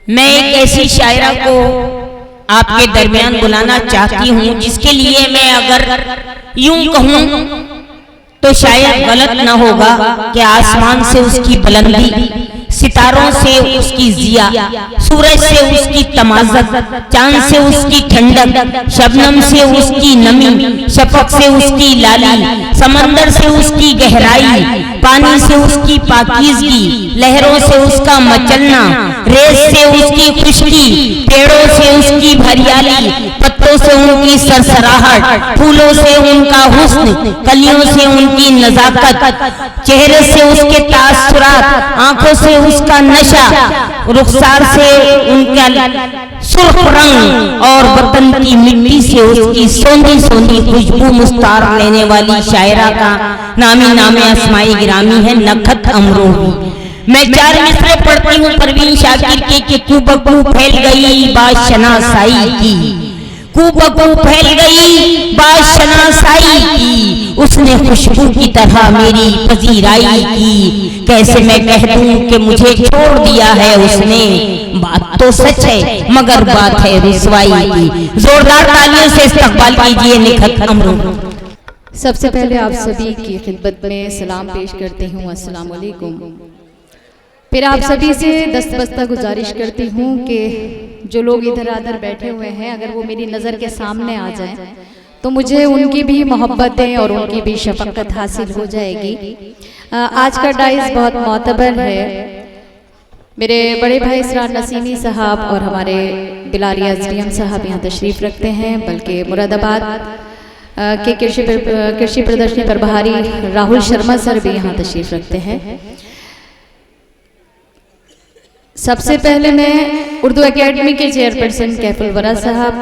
मैं एक ऐसी शायरा को आपके दरमियान बुलाना चाहती हूँ जिसके लिए मैं अगर यूं कहूँ तो शायद गलत न होगा कि आसमान से उसकी बुलंदी, सितारों से उसकी जिया, सूरज से उसकी तमाज़त, चांद से उसकी ठंडक, शबनम से उसकी नमी, शफक से उसकी लाली, समंदर से उसकी गहराई, पानी से उसकी पाकीज़गी, लहरों से उसका मचलना, रेत से उसकी खुशकी, पेड़ों से उसकी हरियाली, पत्तों से उनकी सरसराहट, फूलों से उनका हुस्न, कलियों से उनकी नजाकत, चेहरे से उसके तासुरात, आंखों से उसका नशा, रुखसार से उनका सुर्ख रंग और बदन की मिट्टी से उसकी सोंधी सोंधी खुशबू मुस्तार लेने वाली शायरा का नामे अस्माई गिरामी है नखत अमरोही। मैं 4 मिसरे पढ़ती हूँ परवीन शाकिर के कि कुबकू फैल गई बाशनासाई की, कुबकू फैल गई बाशनासाई की, उसने खुशबू की तरह मेरी पजीराई की। कैसे मैं कह दूं कि मुझे छोड़ दिया है उसने, बात तो सच है मगर बात है रुसवाई की। जोरदार तालियों से इस्तकबाल कीजिए निखत अमरोही। सबसे पहले आप सभी की खिदमत में सलाम पेश करती हूँ, अस्सलाम वालेकुम। फिर आप सभी से दस्तबस्ता गुजारिश करती हूँ कि जो लोग इधर आधर बैठे हुए हैं अगर वो मेरी नज़र के सामने आ जाएं तो मुझे उनकी भी मोहब्बतें और उनकी भी शफकत हासिल हो जाएगी। आज का डाइस बहुत मोतबर है। मेरे बड़े भाई इसरार नसीमी साहब और हमारे बिलालिया अजरियम साहब यहाँ तशरीफ़ रखते हैं, बल्कि मुरादाबाद के कृषि प्रदर्शनी प्रभारी राहुल शर्मा सर भी यहाँ तशरीफ़ रखते हैं। सबसे पहले मैं उर्दू एकेडमी के चेयरपर्सन कैफुल वरा साहब,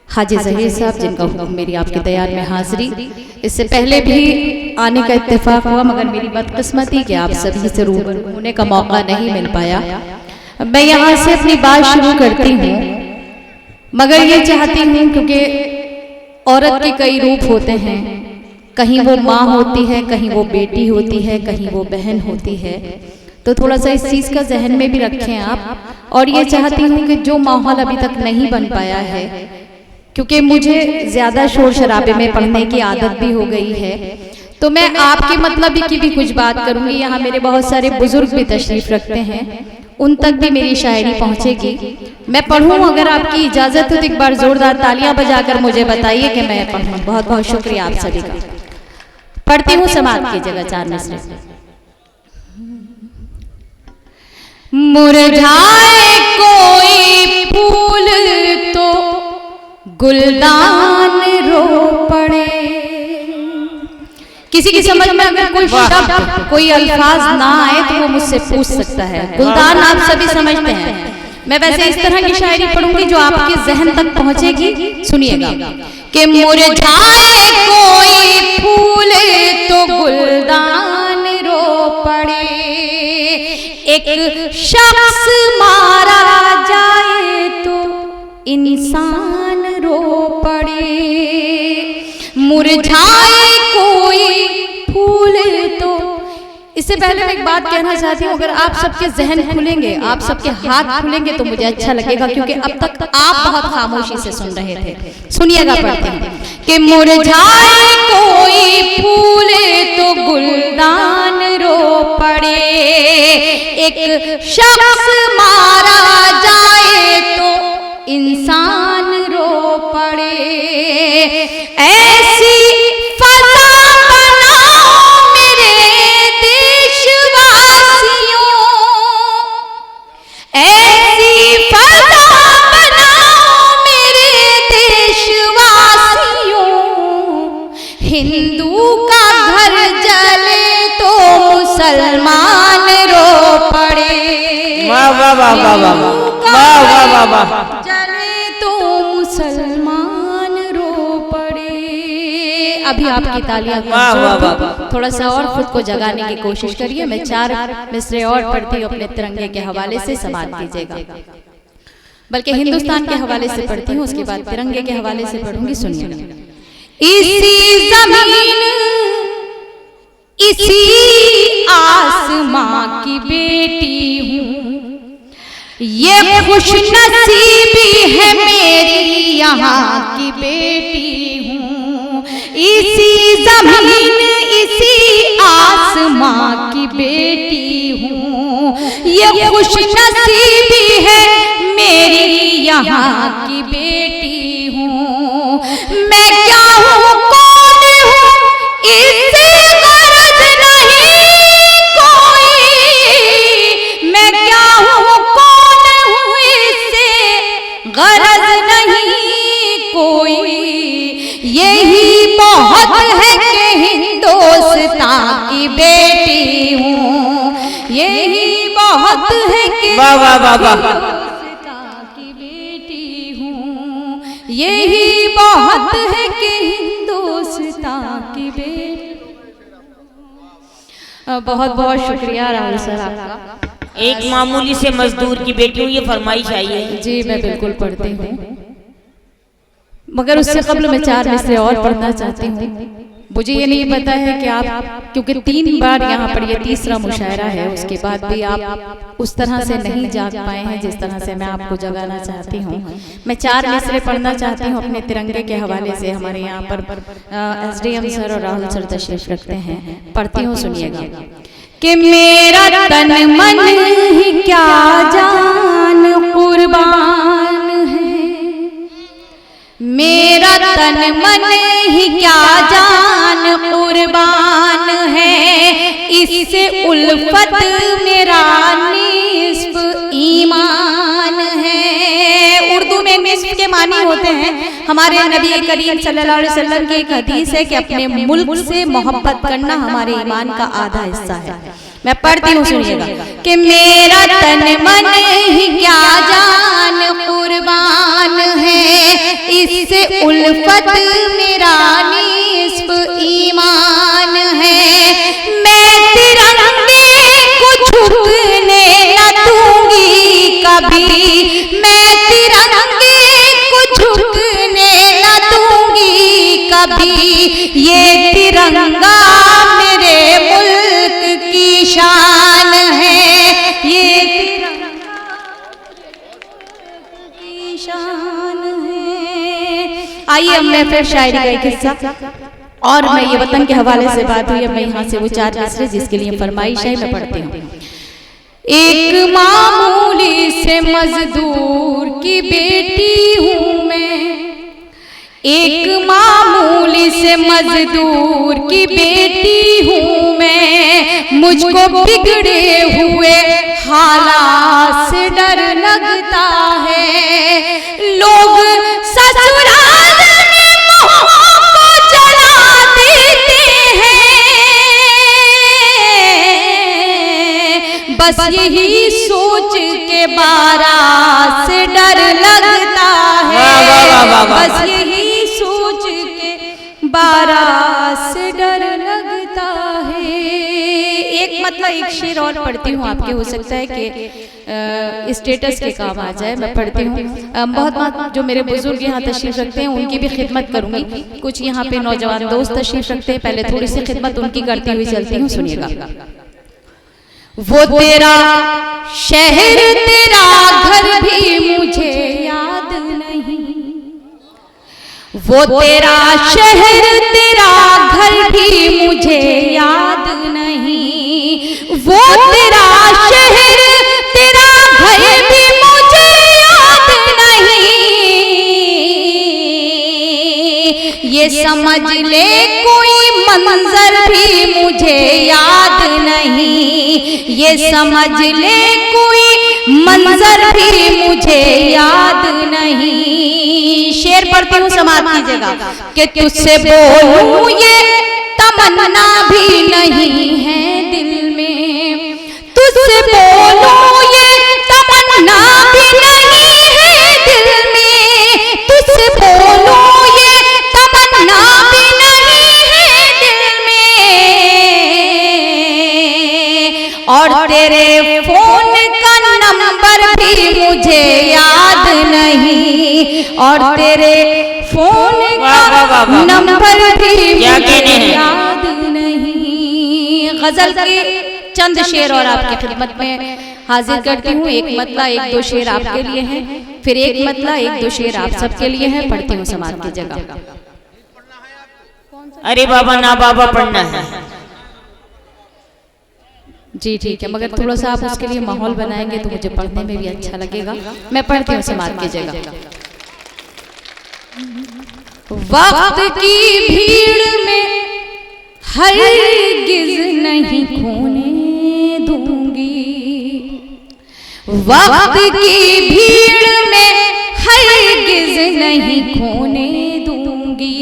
हाजी जहीर साहब जिनका हुक्म मेरी आपके दयार में हाजिरी, इससे पहले भी आने का इत्तेफाक हुआ मगर मेरी बदकिस्मती कि आप सभी से रूबरू होने का मौका नहीं मिल पाया। मैं यहाँ से अपनी बात शुरू करती हूँ मगर ये चाहती हूँ क्योंकि औरत के कई रूप होते हैं, कहीं वो माँ होती है, कहीं वो बेटी होती है, कहीं वो बहन होती है, तो थोड़ा सा इस चीज़ का जहन में भी रखें आप। और ये चाहती हूँ कि जो माहौल अभी तक नहीं बन पाया है, क्योंकि मुझे ज़्यादा शोर शराबे में पढ़ने की आदत भी हो गई है, तो मैं आपके मतलब की भी कुछ बात करूँगी। यहाँ मेरे बहुत सारे बुजुर्ग भी तशरीफ़ रखते हैं, उन तक भी मेरी शायरी पहुँचेगी। मैं पढ़ूँ अगर आपकी इजाज़त हो तो एक बार ज़ोरदार तालियाँ बजाकर मुझे बताइए कि मैं पढ़ूँ। बहुत बहुत शुक्रिया आप सभी का। पढ़ती हूँ, समाप्त की जगह 4 मिसरे। मुरझाए कोई फूल तो गुलदान रो पड़े। किसी की समझ में अगर कोई शब्द कोई अल्फाज ना आए तो वो मुझसे पूछ सकता है। गुलदान आप सभी समझते हैं। मैं वैसे इस तरह की शायरी पढ़ूंगी जो आपके जहन तक पहुंचेगी। सुनिएगा कि मुरझाए कोई फूल तो गुलदान रो पड़े, एक शख्स मारा जाए तो इंसान रो पड़े। मुरझाए कोई फूल तो, इससे पहले मैं एक बात कहना चाहती हूँ, अगर आप सबके जहन खुलेंगे, आप सबके हाथ खुलेंगे तो मुझे अच्छा लगेगा, क्योंकि अब तक आप बहुत खामोशी से सुन रहे थे। सुनिएगा, पढ़ते हैं कि मुरझाए कोई फूल तो गुलदान रो पड़े, एक शख्स मारा जाए तो इंसान रो पड़े। ऐसी फजा बनाओ मेरे देशवासियों, ऐसी फजा बनाओ मेरे देशवासियों, हिंदू का घर जले तो मुसलमान रो पड़े। वाह वाह वाह वाह वाह वाह वाह वाह। जले तो मुसलमान रो पड़े। अभी आपकी तालियां थोड़ा सा और खुद को जगाने की कोशिश करिए। मैं 4 मिसरे और पढ़ती हूँ अपने तिरंगे के हवाले से, समाप्त कीजिएगा। बल्कि हिंदुस्तान के हवाले से पढ़ती हूँ, उसके बाद तिरंगे के हवाले से पढ़ूंगी। सुनिए। इसी जमीन इसी आसमां की बेटी हूँ, ये खुश नसीबी है मेरी यहाँ की बेटी हूँ, इसी जमीन इसी आसमां की बेटी हूँ। ये खुश नसीबी है मेरी यहाँ की बेटी हूँ। मैं क्या हूँ कौन हूँ इससे गरज नहीं कोई, मैं क्या हूँ कौन हूँ इससे गरज नहीं कोई। यही बहुत है कि हिंदुस्तान की बेटी हूँ, यही बहुत है कि हिंदुस्तान की बेटी हूँ, यही बहुत है कि हिंदुस्तान की बेटी। बहुत बहुत शुक्रिया राहुल सर आपका। एक मामूली से मजदूर की बेटी हूँ, ये फरमाइश आई है। जी मैं बिल्कुल पढ़ती हूँ, मगर उससे कबल मैं 4 मिसरे और पढ़ना चाहती हूँ। मुझे ये नहीं पता है कि आप, क्योंकि 3 बार यहाँ पर ये तीसरा मुशायरा है, उसके बाद भी आप उस तरह से नहीं जाग पाए हैं जिस तरह से मैं आपको जगाना चाहती हूँ। मैं 4 मिसरे पढ़ना चाहती हूँ अपने तिरंगे के हवाले से। हमारे यहाँ पर SDM सर और राहुल सर तशरीफ रखते हैं। पढ़ती हूँ, सुनिएगा। कि मेरा तन मन ही क्या जान कुर्बान है, मेरा तन मन ही क्या जान कुर्बान है, इससे उल्फत मेरा निस्फ ईमान है। उर्दू में निस्फ के मानी होते हैं। हमारे नबी करीम सल्लल्लाहु अलैहि वसल्लम की एक हदीस है कि अपने मुल्क से मोहब्बत करना हमारे ईमान का आधा हिस्सा है। मैं पढ़ती हूँ, सुनिएगा। कि मेरा तन मन ही क्या जान कुर्बान है, इससे उल्फत मेरा निस्फ ईमान है। मैं तिरंगे को झुकने न दूंगी कभी, मैं तिरंगे को झुकने न दूंगी कभी। ये तिरंगा मेरे मुल्क की शान है, ये तिरंगा की शान है। आइए अब मैं फिर शायरी का एक हिस्सा, और मैं ये वतन के हवाले से बात हुई, अब मैं यहाँ से वो 4 मिसरे जिसके लिए फरमाइश है मैं पढ़ती हूँ। एक मामूली से मजदूर की बेटी हूँ मैं, एक मामूली से मजदूर की बेटी हूँ मैं। मुझको बिगड़े हुए हालात से डर लगता है, लोग ससुराल में मोह को जला देते हैं, बस यही सोच के बारात से डर लगता है, बस यही सोच के बारात से डर लगता है। एक मतलब एक शेर और पढ़ती हूँ आपके, हो सकता है कि स्टेटस के काम आ जाए। मैं पढ़ती हूँ। बहुत जो मेरे बुजुर्ग यहाँ तशरीफ रखते हैं उनकी भी खिदमत करूंगी। कुछ यहाँ पे नौजवान दोस्त तशरीफ रखते हैं, पहले थोड़ी सी खिदमत उनकी करती हुई चलती हूँ, सुनिएगा। वो तेरा शहर तेरा घर भी मुझे याद नहीं, वो तेरा शहर तेरा घर भी मुझे याद नहीं, वो तेरा शहर तेरा घर भी मुझे याद नहीं। ये समझ ले कोई मंजर भी मुझे याद नहीं, ये समझ ले कोई मंजर भी मुझे याद नहीं। शेर पढ़ती हूँ, समाप्त कीजिएगा। कि तुझसे बोलूं ये तमन्ना भी नहीं है दिल में, तुझसे बोलूं ये तमन्ना भी नहीं है दिल में, तुझसे बोलूं ये तमन्ना भी नहीं है दिल में। और तेरे फोन का नंबर भी मुझे याद नहीं, और तेरे फोन का नंबर भी मुझे याद नहीं। गजल के चंद शेर और आपकी खिदमत में हाजिर करती हूँ। एक मतला एक दो शेर आपके लिए है, फिर एक मतला एक दो शेर आप सबके लिए है। पढ़ती हूँ समाज की जगह। अरे बाबा ना बाबा पढ़ना है। जी ठीक है, मगर थोड़ा सा आप उसके लिए माहौल बनाएंगे तो मुझे पढ़ने में भी अच्छा लगेगा। मैं पढ़ती हूँ समाज की जगह। वक्त की भीड़ में हरगिज़ नहीं खोने दूंगी, वक्त की भीड़ में हरगिज़ नहीं खोने दूंगी,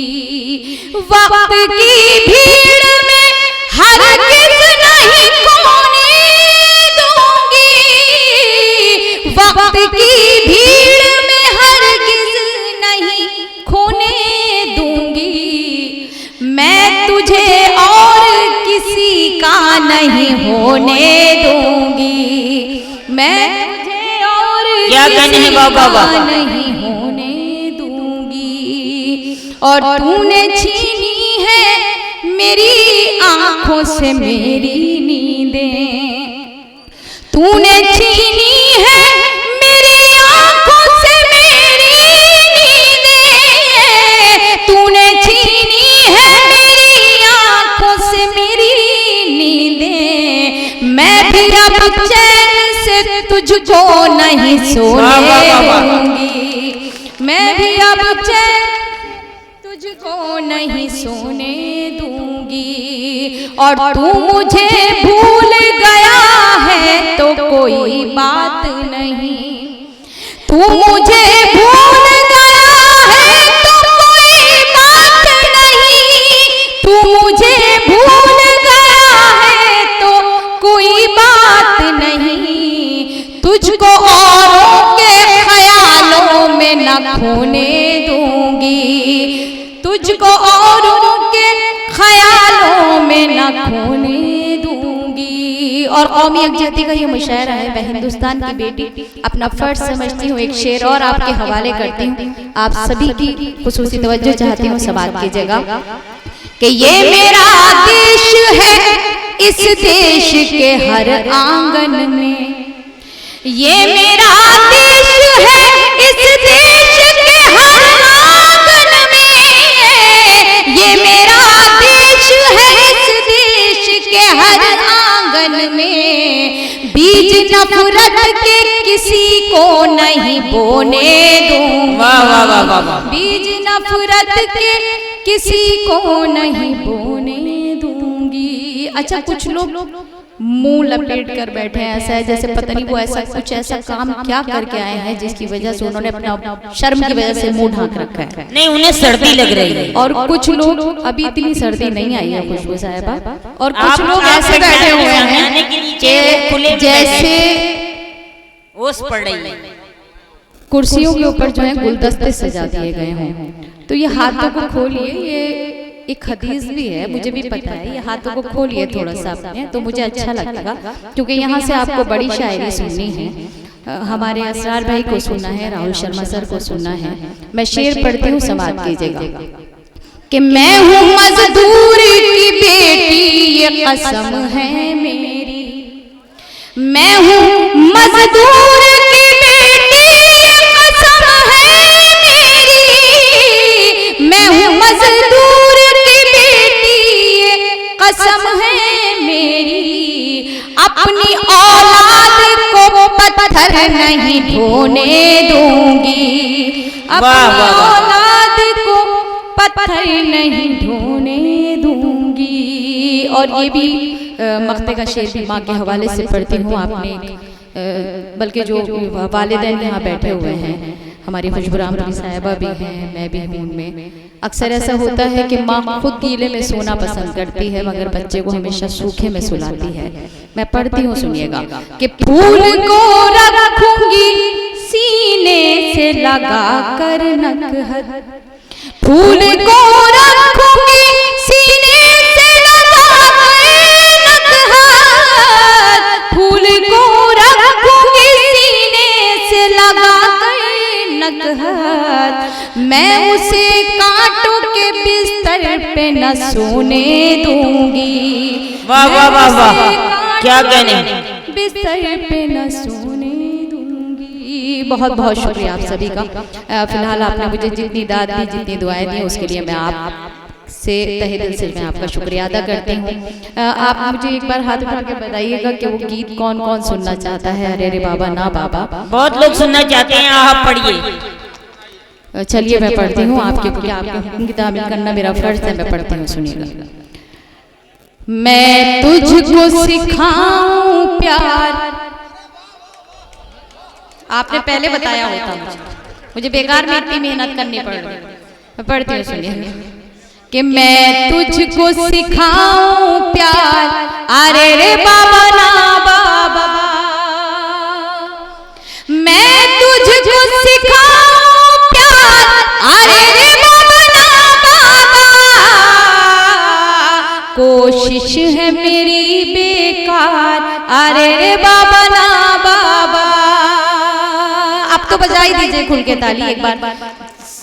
वक्त की भीड़ में हरगिज़ नहीं खोने दूंगी, वक्त की भीड़ में हरगिज़ नहीं खोने दूंगी। मैं तुझे और किसी का नहीं होने दूंगी, मैं तुझे और किसी का नहीं होने दूंगी। और तूने छीनी है मेरी आंखों से मेरी नींदें, तूने छीनी है मेरी आंखों से मेरी नींदें, तूने छीनी है मेरी आंखों से मेरी नींदें। मैं भी अब चैन से तुझको नहीं सोने दूंगी, मैं भी अब चैन तुझको नहीं सोने दूंगी। और तू मुझे भूल गया है तो कोई बात नहीं, तू मुझे भूल गया है तो कोई बात नहीं, तू मुझे भूल गया है तो कोई बात नहीं। तुझको औरों के ख्यालों में न खोने दूंगी, तुझको औरों के ख्यालों में न खोने दूंगी। और कौमी यकजहती का ये मुशायरा है, मैं हिंदुस्तान की बेटी अपना फर्ज समझती हूँ। एक शेर और आपके हवाले करती हूँ, आप सभी की खुसूसी तवज्जो चाहती हूँ समाज की जगह। कि ये मेरा देश है, इस देश के हर आंगन में, ये मेरा देश है, इस देश के हर आंगन में, ये मेरा देश है, इस देश के हर आंगन में। बीज नफरत के किसी को नहीं बोने दूंगा, बीज नफरत के किसी को नहीं बोने दूंगी। अच्छा, कुछ लोग मुंह लपेट कर बैठे हैं, ऐसा है जैसे पता नहीं वो ऐसा कुछ ऐसा काम क्या करके आए हैं जिसकी वजह से उन्होंने अपना शर्म की वजह से मुंह ढांक रखा है। नहीं, उन्हें सर्दी लग रही है। और कुछ लोग, अभी इतनी सर्दी नहीं आई है खुशबू साहिबा, और कुछ लोग ऐसे बैठे हुए हैं कि जैसे ओस पड़ रही है। कुर्सियों के ऊपर जो है गुलदस्ते सजा दिए गए हों। तो ये हाथों को खोलिए, ये एक हदीस भी है, मुझे भी पता है। ये हाथों को खोलिए थोड़ा सा अपने, तो मुझे अच्छा लगेगा, क्योंकि यहाँ से आपको बड़ी शायरी सुननी है। हमारे असरार भाई को सुनना है, राहुल शर्मा सर को सुनना है। मैं शेर पढ़ती हूँ समाज कीजिएगा। कि मैं हूँ मजदूर की बेटी, ये कसम है मेरी, मैं हूँ मजदूर की बेटी, ये कसम है मेरी, मैं हूँ मजदूर की बेटी, ये कसम है मेरी। अपनी औलाद को पत्थर नहीं ढोने दूंगी, अपनी औलाद को पत्थर नहीं ढोने दूंगी। और ये भी मक्ते का शेर भी माँ के हवाले से पढ़ती हूँ। आपने बल्कि जो वालिदैन यहाँ बैठे हुए हैं, हमारी खुशबुराम साहिबा भी हैं, मैं भी हूँ उनमें। अक्सर ऐसा होता है कि माँ खुद गीले में सोना पसंद करती है, मगर बच्चे को हमेशा सूखे में सुलाती है। मैं पढ़ती हूँ, सुनिएगा। कि फूल को रखूंगी सीने से लगा कर नकहत, फूल को रखूंगी सीने से लगा कर नकहत, फूल को रखूंगी सीने से लगा कर नकहत। मैं उसे कांटों के बिस्तर पे न सोने दूंगी। वाह वाह वाह वाह, क्या कहने। बिस्तर पे न सोने दूंगी। बहुत बहुत शुक्रिया आप सभी का। फिलहाल आपने मुझे जितनी दाद दी, जितनी दुआएं दी, उसके लिए मैं आप से तहे दिल से मैं आपका शुक्रिया अदा करती हूँ। आप मुझे एक बार हाथ उठा के बताइएगा कि वो गीत कौन कौन सुनना चाहता है। अरे रे बाबा ना बाबा, बहुत लोग सुनना चाहते हैं, आप पढ़िए। चलिए मैं पढ़ती हूँ आपके, क्योंकि आपके हुक्म की तामील करना मेरा फर्ज है। मैं पढ़ती हूँ, सुनिएगा। मैं तुझको सिखाऊं प्यार, आपने पहले बताया होता, मुझे बेकार में इतनी मेहनत करनी पड़ रही। मैं पढ़ती हूँ, सुनिए कि मैं तुझको सिखाऊं प्यार, अरे रे बाबा ना बाबा, मैं तुझको सिखाऊं प्यार, अरे रे बाबा ना बाबा, कोशिश है मेरी बेकार, अरे रे बाबा ना बाबा। अब तो बजा ही दीजिए खुल के ताली, एक बार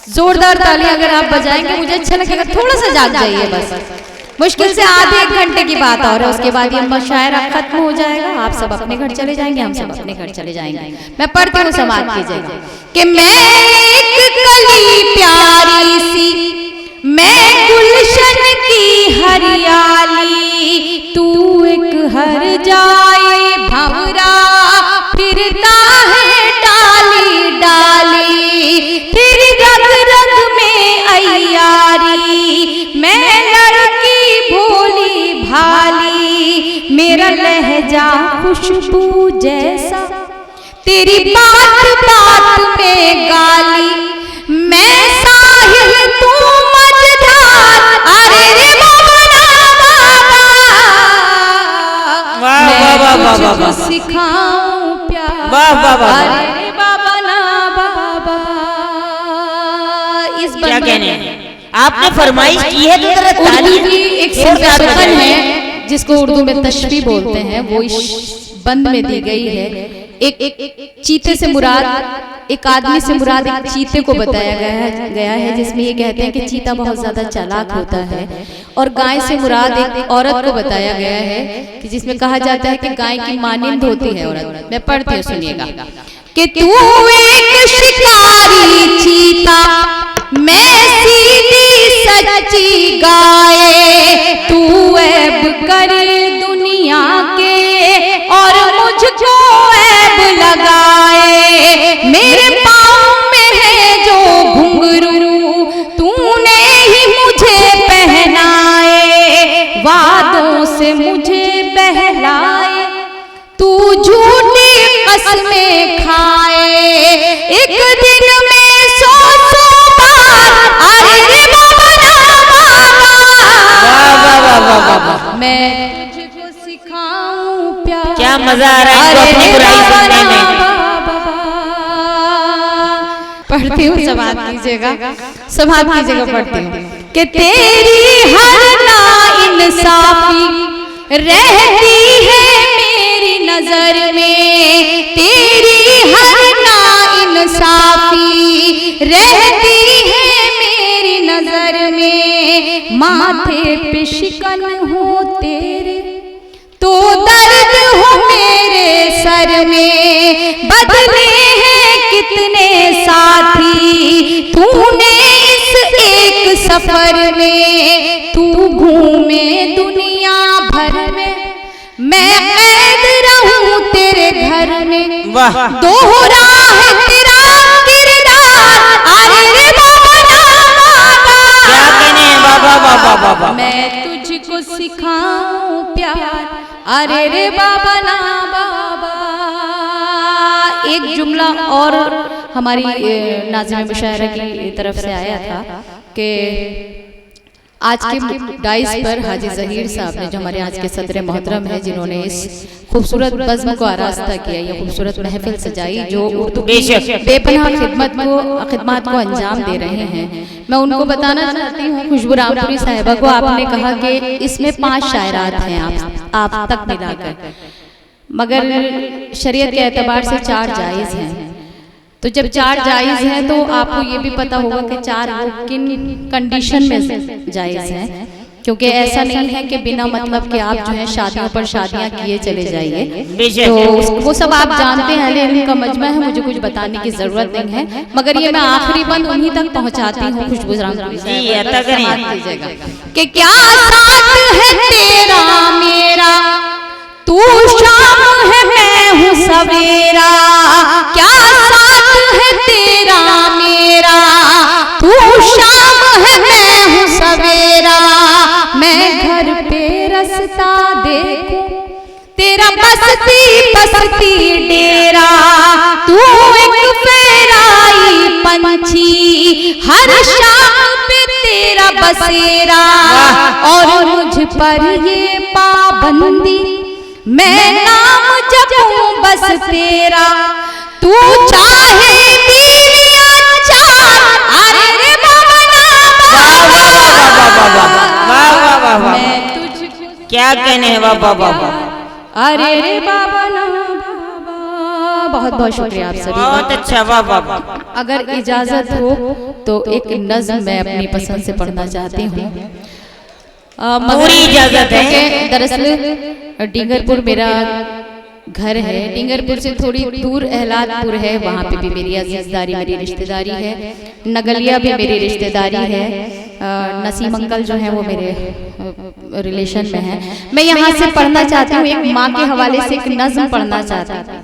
जोरदार ताली अगर आप बजाएंगे मुझे अच्छा लगेगा। थोड़ा सा जाग जाइए बस, मुश्किल से आधे एक घंटे की बात और है, उसके बाद ये मुशायरा खत्म हो जाएगा, आप सब अपने घर चले जाएंगे, हम सब अपने घर चले जाएंगे। मैं पढ़ती हूँ, समाप्त कीजिएगा कि मैं एक कली प्यारी सी, मैं गुलशन की हरियाली, तू एक हर जाए भंवरा फिरता है डाली डाली, फिर रग रग में अय्यारी, मैं लड़की भोली भाली, मेरा लहजा खुशबू जैसा, तेरी बात बात में गाली, मैं साहिल तू मझधार, अरे रे बाबा ना बाबा, मैं तुझको सिखाऊं प्यार, अरे रे बाबा ना बाबा। इस क्या कहने हैं? आपने फरमाइश की है तो जरा ताली की एक सुकन है जिसको उर्दू में तशबी बोलते हैं, वो इस बंद में दी गई है। एक चीते से मुराद, एक आदमी से मुराद एक चीते को बताया गया है, जिसमें ये कहते हैं कि चीता बहुत ज्यादा चालाक होता है, और गाय से मुराद एक औरत को बताया गया है कि जिसमें कहा जाता है कि गाय की मानिंद होती है औरत। मैं पढ़ती हूँ, सुनिएगा कि तू एक शिकारी चीता, मैं सीधी सच्ची गाय, तू ऐब कर दुनिया के और मुझको ऐब लगाए, मेरे पाँव में है जो घुंघरू तूने ही मुझे पहनाए, वादों से मुझे बहलाए, तू झूठी कसमें खाए, एक दिन में 100 बार, अरे रे बाबा ना बाबा, मैं तुझको सिखाऊं प्यार, क्या मजा आ रहा है अपनी बुराई सुनने में। पढ़ती हूँ, समाप्त कीजिएगा, समाप्त कीजिएगा, पढ़ती हूँ कि तेरी हर नाइंसाफी रहती है मेरी नजर में, तेरी हर नाइंसाफी रहती है मेरी नजर में, माथे पे शिकन हो तेरे तो दर्द हो मेरे सर में, बदले हैं कितने साथी तूने इस एक सफर में, तू घूमे दुनिया भर में, मैं कैद रहूं तेरे घर में, दोहरा है तेरा किरदार, अरे रे बाबा ना बाबा, क्या कहने हैं बाबा बाबा, मैं तुझको सिखाऊं प्यार, अरे रे बाबा ना बाबा। एक जुमला और हमारी नाज़िम मुशायरा की तरफ से आया था कि आज के डाइस पर हाजी ज़हीर साहब ने, जो हमारे आज के सदर मोहतरम हैं, जिन्होंने इस खूबसूरत बज़्म को आरास्ता किया, ये खूबसूरत महफिल सजाई, जो उर्दू की बेपनाह खिदमत को अंजाम दे रहे हैं, मैं उनको बताना चाहती हूँ। खुशबू रामपुरी साहिबा को आपने कहा कि इसमें 5 शायरात हैं आप तक मिलाकर, मगर शरीयत के एतबार से 4 जायज़ हैं। तो जब 4 जायज़ हैं तो आपको ये भी पता होगा कि 4 किन कंडीशन में जायज़ हैं। क्योंकि ऐसा नहीं है कि बिना मतलब कि आप जो है शादियों पर शादियां किए चले जाइए, तो वो सब आप जानते हैं, अहले इल्म का मजमा है, मुझे कुछ बताने की जरूरत नहीं है। मगर ये मैं आखिरी बंद उन्हीं तक पहुंचाती हूँ, खुशबू कि क्या साथ है तेरा मेरा, तू शाम है मैं हूँ सवेरा, क्या साथ है तेरा मेरा, तू शाम है मैं हूँ सवेरा, मैं घर पे रास्ता देखूं तेरा बसती बसती डेरा, तू एक फेराई पंछी हर शाम पे तेरा बसेरा, और मुझ पर ये पाबंदी मैं नाम जपूं बस तेरा, तू चाहे बीवियां चार, अरे रे मैं तुझको क्या कहने हैं, वाह वाह वाह, अरे रे बाबा ना बाबा। बहुत बहुत शुक्रिया आप सभी, बहुत अच्छा, वाह वाह वाह। अगर इजाजत हो तो एक नज्म मैं अपनी पसंद से पढ़ना चाहती हूँ, पूरी इजाजत है। दरअसल डिंगरपुर मेरा घर है, डिंगरपुर से थोड़ी दूर एहलादपुर है, वहाँ पे भी मेरी अजीजदारी मेरी रिश्तेदारी है, नगलिया भी मेरी रिश्तेदारी है, नसीम अंकल जो है वो मेरे रिलेशन में है। मैं यहाँ से पढ़ना चाहती हूँ, एक माँ के हवाले से एक नज्म पढ़ना चाहती हूँ।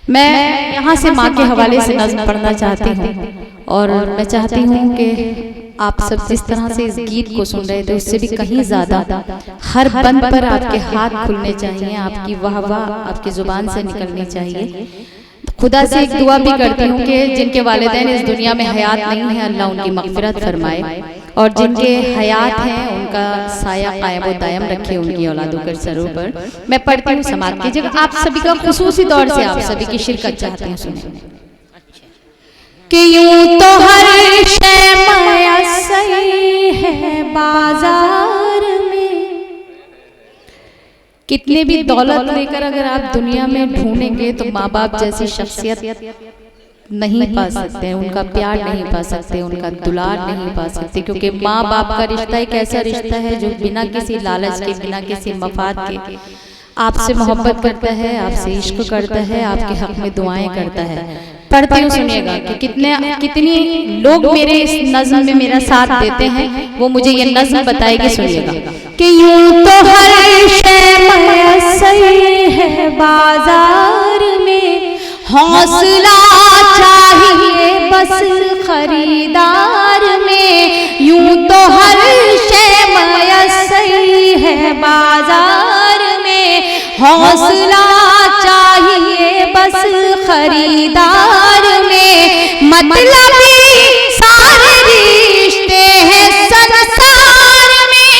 मैं यहाँ से माँ के हवाले से नज्म पढ़ना चाहती हूँ, और मैं चाहती हूँ कि आप सब जिस तरह से इस गीत को सुन रहे थे उससे भी कहीं ज्यादा हर बंद पर आपके हाथ खुलने चाहिए, आपकी वाह वाह आपकी जुबान से निकलनी चाहिए। खुदा से एक दुआ भी करती हूँ कि जिनके वालिदैन इस दुनिया में हयात नहीं है, अल्लाह उनकी मग़फ़िरत फरमाए, और जिनके हयात हैं उनका साया कायम व दायम रखे उनकी औलादों के सरों पर। मैं पढ़ती हूँ, समाअत कीजिएगा। आप सभी का खुसूसी तौर से आप सभी की शिरकत चाहती हूँ। सुनिए कि यूं तो हर शय मयस्सर है बाजार में, कितने भी दौलत लेकर अगर आप दुनिया में ढूंढेंगे तो माँ बाप जैसी शख्सियत नहीं पा सकते हैं, उनका प्यार नहीं पा सकते, उनका दुलार नहीं पा सकते, क्योंकि माँ बाप का रिश्ता एक ऐसा रिश्ता है जो बिना किसी लालच के, बिना किसी मफाद के आपसे मोहब्बत करता है, आपसे इश्क करता है, आपके हक में दुआएं करता है। पढ़ती हूँ, सुनिएगा कि कितनी लोग मेरे इस नज़्म में मेरा साथ देते हैं, वो मुझे ये नज़्म बताएगी। सुनिएगा कि यूं तो हर शय मयस्सर है बाजार में, हौसला चाहिए बस खरीदार में, यूं तो हर शय मयस्सर है बाजार में, हौसला चाहिए बस खरीदार में, मतलब सारे रिश्ते हैं संसार में,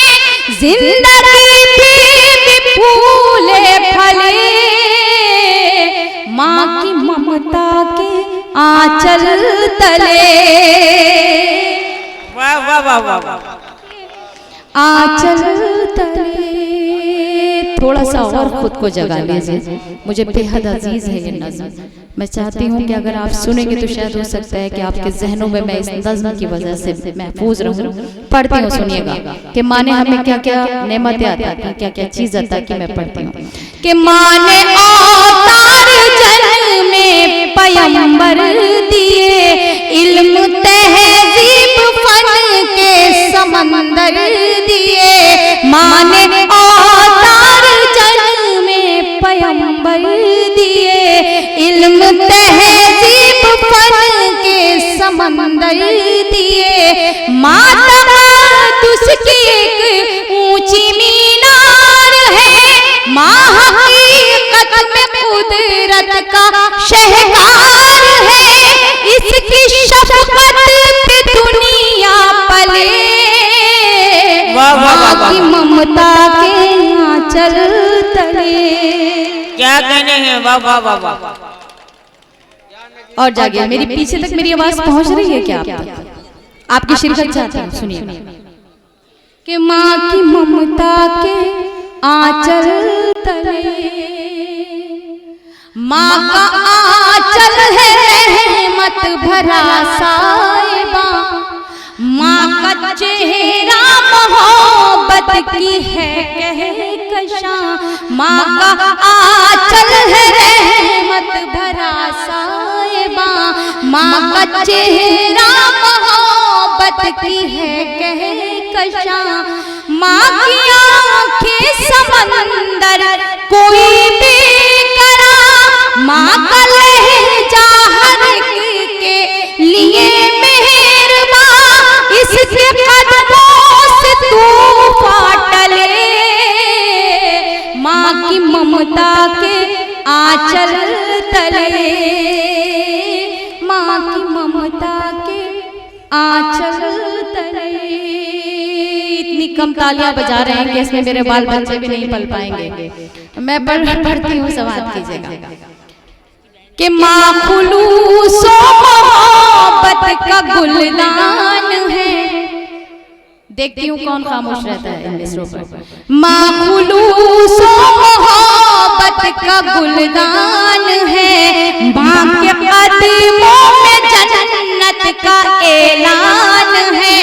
जिंदगी भी फूले फले, माँ की ममता के आंचल तले, वाह वाह वाह वाह, आंचल तले। थोड़ा सा और खुद को जगा लीजिए, मुझे बेहद अजीज है ये नज़्म। मैं चाहती हूँ कि अगर आप सुनेंगे तो शायद हो सकता है कि आपके जहनों में मैं इस नज़्म की वजह से महफूज रहूँ। पढ़ती हूँ, सुनिएगा कि माँ ने हमें क्या क्या नेमतें अता की, क्या क्या चीज़ अता की। मैं पढ़ती हूँ कि माँ ने अवतार जन्म में पैगंबर दिए, इल्म तहज़ीब फन के समंदर दिए, माँ ने अवतार जन्म में पैगंबर दिए, इल्म तहज़ीब फन के समंदर दिए, माँ तक़द्दुस की एक ऊंची मीनार है, माँ हकीकत में कुदरत का शहकार है, इसकी शफ़क़त पे दुनिया पले, माँ की ममता के आंचल तले। क्या कहने हैं, वाह वाह वाह वाह। और जागिए, मेरी पीछे तक मेरी आवाज पहुंच रही है क्या? आपकी शिरकत चाहती हूँ, सुनिए कि माँ की ममता के आंचल तले, माँ का आंचल है रहमत भरा साया, माँ का चेहरा मोहब्बत की है कहकशां, माँ का आंचल है रहमत भरा साहिबां, माँ का चेहरा मोहब्बत की है कहकशां, माँ की आँखें समंदर कोई बेकरार, माँ का लहजा हर एक के लिए मेहरबान, इसके कदमों से तूफान टले, माँ की ममता के आंचल तले, माँ की ममता के आंचल तले। इतनी कम तालियां बजा रहे हैं कि इसमें मेरे बाल बच्चे भी नहीं पल पाएंगे। मैं पढ़ती हूँ, समाप्त कीजिएगा कि माँ खुलूस मोहब्बत का गुलदान है। देखती हूँ कौन खामोश रहता है इन मिसरों पर। माँ खुलूस मोहब्बत का गुलदान है, माँ के कदमों में जन्नत का ऐलान है,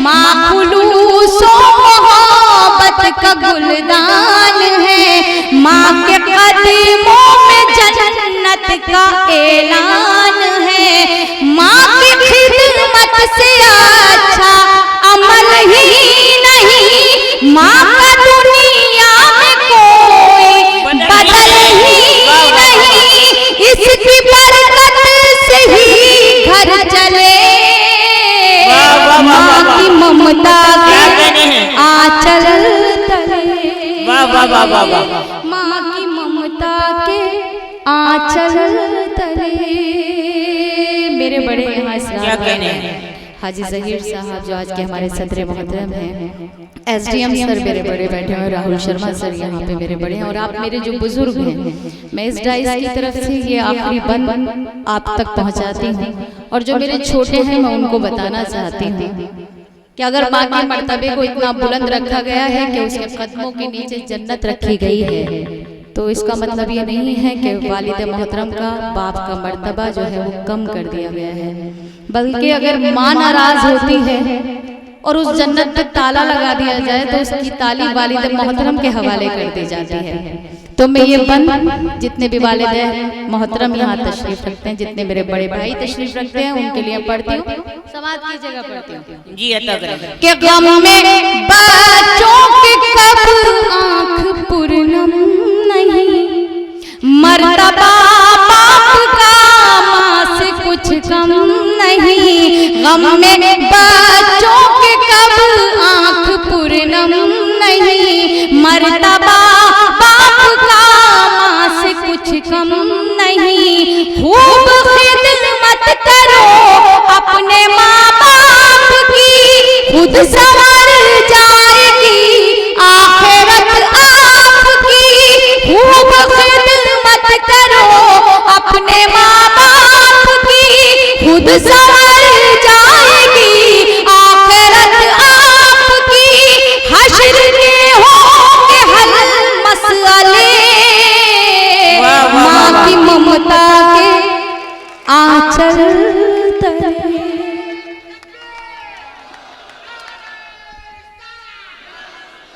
माँ खुलूस मोहब्बत का गुलदान है, माँ के कदमों में जन्नत का ऐलान है, माँ की खिदमत से अच्छा अमल ही नहीं, माँ का दुनिया में कोई बदल ही नहीं, इसकी बरकत से ही घर चले, माँ की ममता के आंचल तले, माँ की ममता के आंचल तले। मेरे बड़े यहाँ इस्लाम हाजी जहीर साहब जो आज के हमारे सदर मोहतरम हैं, एसडीएम सर मेरे बड़े बैठे हैं, राहुल शर्मा सर यहाँ पे मेरे बड़े हैं, और आप मेरे जो बुजुर्ग हैं, मैं इस डाइस की तरफ से ये आखिरी बंद आप तक पहुँचाती हूँ, और जो मेरे छोटे हैं मैं उनको बताना चाहती हूँ कि अगर माँ के मर्तबे को इतना बुलंद रखा गया है कि उसके कदमों के नीचे जन्नत रखी गई है, तो इसका मतलब ये नहीं है कि वालिद मोहतरम का बाप का मर्तबा जो है वो कम कर दिया गया है, बल्कि अगर माँ नाराज होती है और उस जन्नत पे ताला लगा दिया जाए तो उसकी ताली वालिद मोहतरम के हवाले कर दी जाती है। तो मैं ये बंद जितने भी वालिद मोहतरम यहाँ तशरीफ रखते हैं, जितने मेरे बड़े भाई तशरीफ रखते हैं, उनके लिए पढ़ती हूँ, समाज की जगह पढ़ती हूँ जी। अता करें कि गम में बच्चों के कब आँख पूर्णम नहीं, मर्तबा बाप का माँ से कुछ कम नहीं, गम में बच्चों के कब आँख पूर्णम नहीं, मर्तबा बाप का माँ से कुछ कम नहीं, खूब खिदमत करो अपने माँ बाप की, खुद संवर जाएगी आखिरत आपकी, खूब खिदमत करो अपने माँ बाप की, खुद संवर जाएगी आखिरत आपकी, हश्र के होंगे हल मसले, माँ की ममता के आंचल